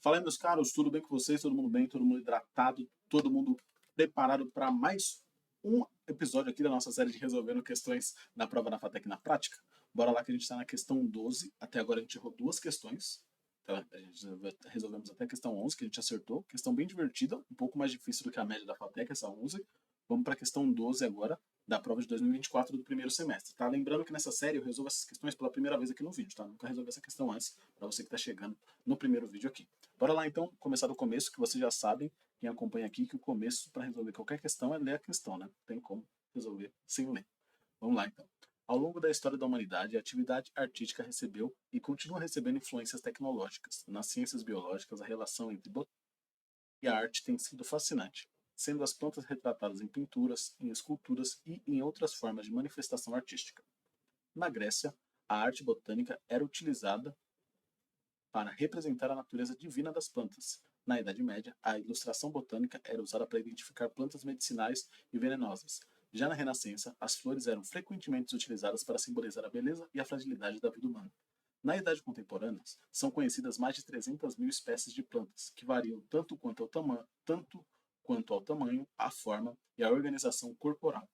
Fala aí, meus caros, tudo bem com vocês? Todo mundo bem? Todo mundo hidratado? Todo mundo preparado para mais um episódio aqui da nossa série de resolvendo questões da prova da FATEC na prática? Bora lá que a gente está na questão 12. Até agora a gente errou duas questões. Tá? A gente resolvemos até a questão 11, que a gente acertou. Questão bem divertida, um pouco mais difícil do que a média da FATEC, essa 11. Vamos para a questão 12 agora, da prova de 2024 do primeiro semestre, tá? Lembrando que nessa série eu resolvo essas questões pela primeira vez aqui no vídeo, tá? Nunca resolvi essa questão antes, para você que está chegando no primeiro vídeo aqui. Bora lá então, começar do começo, que vocês já sabem, quem acompanha aqui, que o começo para resolver qualquer questão é ler a questão, né? Não tem como resolver sem ler. Vamos lá então. Ao longo da história da humanidade, a atividade artística recebeu e continua recebendo influências tecnológicas. Nas ciências biológicas, a relação entre botânica e a arte tem sido fascinante, sendo as plantas retratadas em pinturas, em esculturas e em outras formas de manifestação artística. Na Grécia, a arte botânica era utilizada para representar a natureza divina das plantas. Na Idade Média, a ilustração botânica era usada para identificar plantas medicinais e venenosas. Já na Renascença, as flores eram frequentemente utilizadas para simbolizar a beleza e a fragilidade da vida humana. Na Idade Contemporânea, são conhecidas mais de 300 mil espécies de plantas, que variam tanto ao tamanho, a forma e a organização corporal.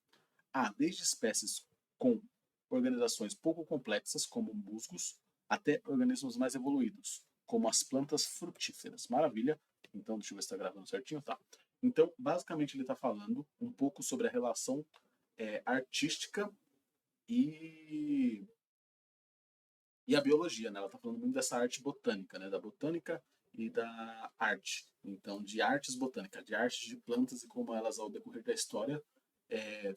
Há desde espécies com organizações pouco complexas, como musgos, até organismos mais evoluídos, como as plantas frutíferas. Maravilha. Então, deixa eu ver se está gravando certinho. Tá. Então, basicamente, ele está falando um pouco sobre a relação artística e a biologia, né? Ela está falando muito dessa arte botânica, né? Da botânica e da arte. Então, de artes botânicas, de artes de plantas e como elas, ao decorrer da história,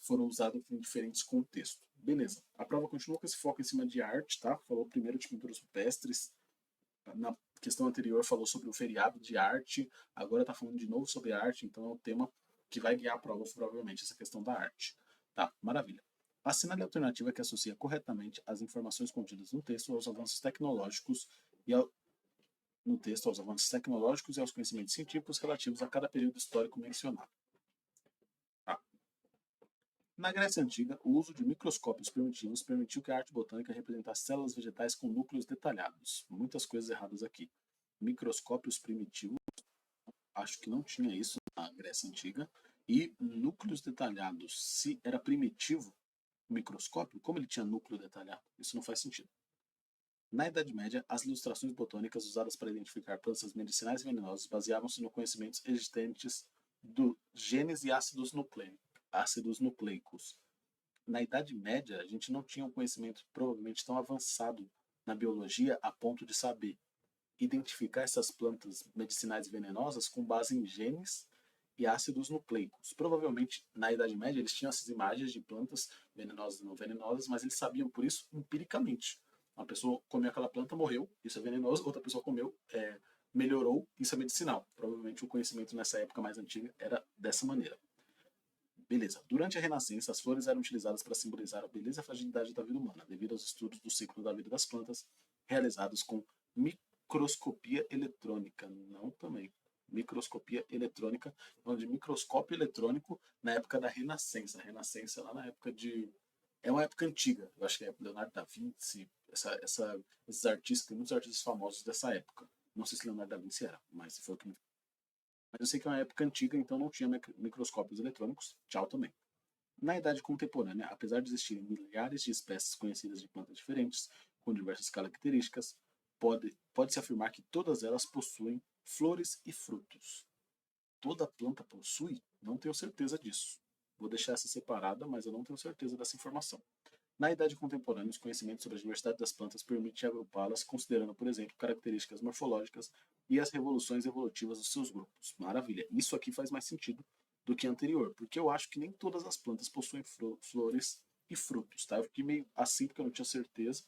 foram usadas em diferentes contextos. Beleza. A prova continua com esse foco em cima de arte, tá? Falou primeiro de pinturas rupestres. Na questão anterior falou sobre o feriado de arte. Agora está falando de novo sobre arte. Então é um tema que vai guiar a prova, provavelmente, essa questão da arte. Tá, maravilha. Assinale a alternativa que associa corretamente as informações contidas no texto aos avanços tecnológicos e aos conhecimentos científicos relativos a cada período histórico mencionado. Tá. Na Grécia Antiga, o uso de microscópios primitivos permitiu que a arte botânica representasse células vegetais com núcleos detalhados. Muitas coisas erradas aqui. Microscópios primitivos, acho que não tinha isso na Grécia Antiga. E núcleos detalhados, se era primitivo o microscópio, como ele tinha núcleo detalhado? Isso não faz sentido. Na Idade Média, as ilustrações botânicas usadas para identificar plantas medicinais e venenosas baseavam-se no conhecimentos existentes do genes e ácidos nucleicos. Na Idade Média, a gente não tinha um conhecimento provavelmente tão avançado na biologia a ponto de saber identificar essas plantas medicinais e venenosas com base em genes e ácidos nucleicos. Provavelmente, na Idade Média, eles tinham essas imagens de plantas venenosas e não venenosas, mas eles sabiam por isso empiricamente. Uma pessoa comeu aquela planta, morreu, isso é venenoso. Outra pessoa comeu, melhorou, isso é medicinal. Provavelmente o conhecimento nessa época mais antiga era dessa maneira. Beleza. Durante a Renascença, as flores eram utilizadas para simbolizar a beleza e a fragilidade da vida humana, devido aos estudos do ciclo da vida das plantas, realizados com microscopia eletrônica. Não também. Microscopia eletrônica, falando de microscópio eletrônico na época da Renascença. A Renascença lá na época de... É uma época antiga. Eu acho que é Leonardo da Vinci, esses artistas, tem muitos artistas famosos dessa época. Não sei se Leonardo da Vinci era, mas foi o que... Mas eu sei que é uma época antiga, então não tinha microscópios eletrônicos. Tchau também. Na Idade Contemporânea, apesar de existirem milhares de espécies conhecidas de plantas diferentes, com diversas características, pode-se afirmar que todas elas possuem flores e frutos. Toda planta possui? Não tenho certeza disso. Vou deixar essa separada, mas eu não tenho certeza dessa informação. Na Idade Contemporânea, os conhecimentos sobre a diversidade das plantas permitem agrupá-las, considerando, por exemplo, características morfológicas e as revoluções evolutivas dos seus grupos. Maravilha. Isso aqui faz mais sentido do que anterior, porque eu acho que nem todas as plantas possuem flores e frutos, tá? Eu fiquei meio assim porque eu não tinha certeza,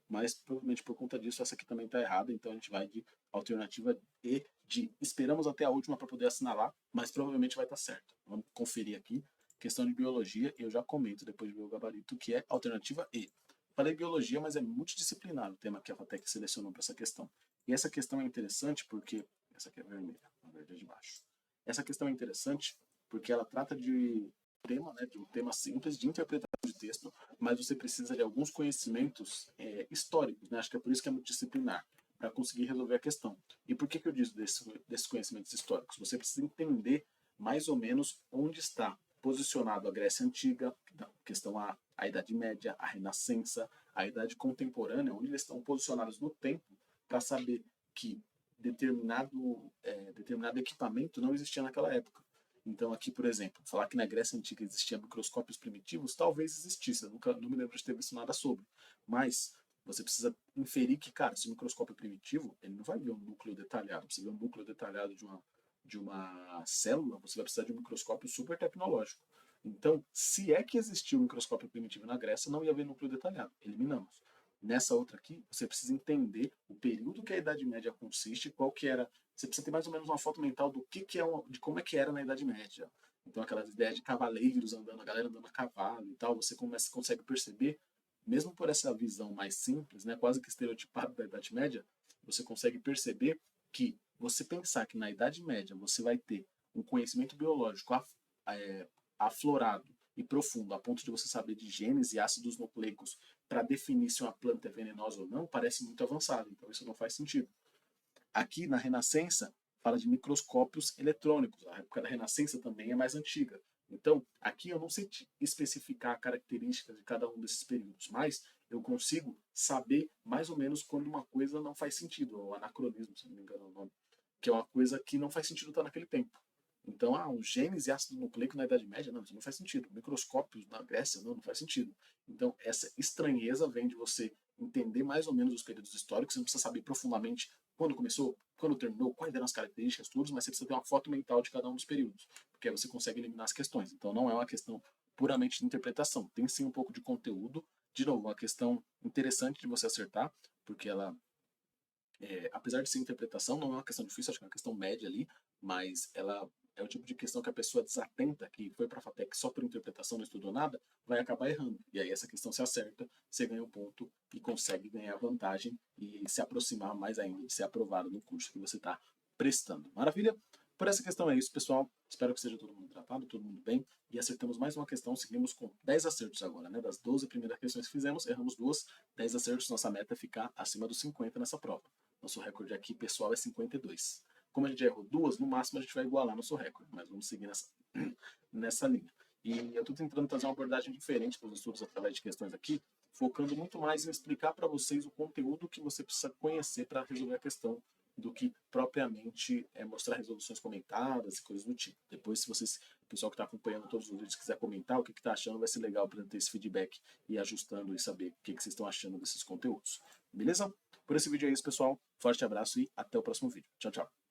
mas provavelmente por conta disso essa aqui também está errada, então a gente vai de alternativa E de esperamos até a última para poder assinalar, mas provavelmente vai estar certo. Vamos conferir aqui. Questão de biologia, eu já comento depois de ver o gabarito, que é alternativa E. Falei biologia, mas é multidisciplinar o tema que a FATEC selecionou para essa questão. E essa questão é interessante porque... Essa aqui é vermelha, a verde é de baixo. Essa questão é interessante porque ela trata de um tema simples de interpretação de texto, mas você precisa de alguns conhecimentos históricos, né? Acho que é por isso que é multidisciplinar, para conseguir resolver a questão. E por que eu disse desses conhecimentos históricos? Você precisa entender mais ou menos onde está posicionado a Grécia Antiga, questão a Idade Média, a Renascença, a Idade Contemporânea, onde eles estão posicionados no tempo, para saber que determinado equipamento não existia naquela época. Então aqui, por exemplo, falar que na Grécia Antiga existiam microscópios primitivos, talvez existisse, eu não me lembro de ter visto nada sobre. Mas você precisa inferir que, cara, se o microscópio é primitivo, ele não vai ver um núcleo detalhado. Você vê um núcleo detalhado de uma célula, você vai precisar de um microscópio super tecnológico. Então, se é que existiu um microscópio primitivo na Grécia, não ia haver núcleo detalhado. Eliminamos. Nessa outra aqui, você precisa entender o período que a Idade Média consiste, qual que era. Você precisa ter mais ou menos uma foto mental do que é de como é que era na Idade Média. Então, aquelas ideias de cavaleiros andando, a galera andando a cavalo e tal, você consegue perceber, mesmo por essa visão mais simples, né, quase que estereotipada da Idade Média, você consegue perceber que você pensar que na Idade Média você vai ter um conhecimento biológico aflorado e profundo, a ponto de você saber de genes e ácidos nucleicos para definir se uma planta é venenosa ou não, parece muito avançado. Então isso não faz sentido. Aqui na Renascença, fala de microscópios eletrônicos. A época da Renascença também é mais antiga. Então, aqui eu não sei especificar características de cada um desses períodos, mas eu consigo saber mais ou menos quando uma coisa não faz sentido, ou anacronismo, se não me engano é o nome, que é uma coisa que não faz sentido estar naquele tempo. Então, os genes e ácido nucleico na Idade Média, não, isso não faz sentido. Microscópios na Grécia, não faz sentido. Então, essa estranheza vem de você entender mais ou menos os períodos históricos, você não precisa saber profundamente quando começou, quando terminou, quais eram as características, tudo, mas você precisa ter uma foto mental de cada um dos períodos, porque aí você consegue eliminar as questões. Então, não é uma questão puramente de interpretação, tem sim um pouco de conteúdo. De novo, uma questão interessante de você acertar, porque ela apesar de ser interpretação, não é uma questão difícil, acho que é uma questão média ali, mas ela é o tipo de questão que a pessoa desatenta, que foi para a FATEC só por interpretação, não estudou nada, vai acabar errando. E aí essa questão se acerta, você ganha um ponto e consegue ganhar vantagem e se aproximar mais ainda de ser aprovado no curso que você está prestando. Maravilha? Por essa questão é isso, pessoal. Espero que seja todo mundo tratado, todo mundo bem. E acertamos mais uma questão, seguimos com 10 acertos agora, né? Das 12 primeiras questões que fizemos, erramos 2, 10 acertos, nossa meta é ficar acima dos 50 nessa prova. Nosso recorde aqui, pessoal, é 52. Como a gente já errou 2, no máximo a gente vai igualar nosso recorde, mas vamos seguir nessa linha. E eu estou tentando trazer uma abordagem diferente para os estudos através de questões aqui, focando muito mais em explicar para vocês o conteúdo que você precisa conhecer para resolver a questão, do que propriamente mostrar resoluções comentadas e coisas do tipo. Depois, se vocês, o pessoal que está acompanhando todos os vídeos, quiser comentar o que está achando, vai ser legal para ter esse feedback e ir ajustando e saber o que vocês estão achando desses conteúdos. Beleza? Por esse vídeo é isso, pessoal. Forte abraço e até o próximo vídeo. Tchau, tchau.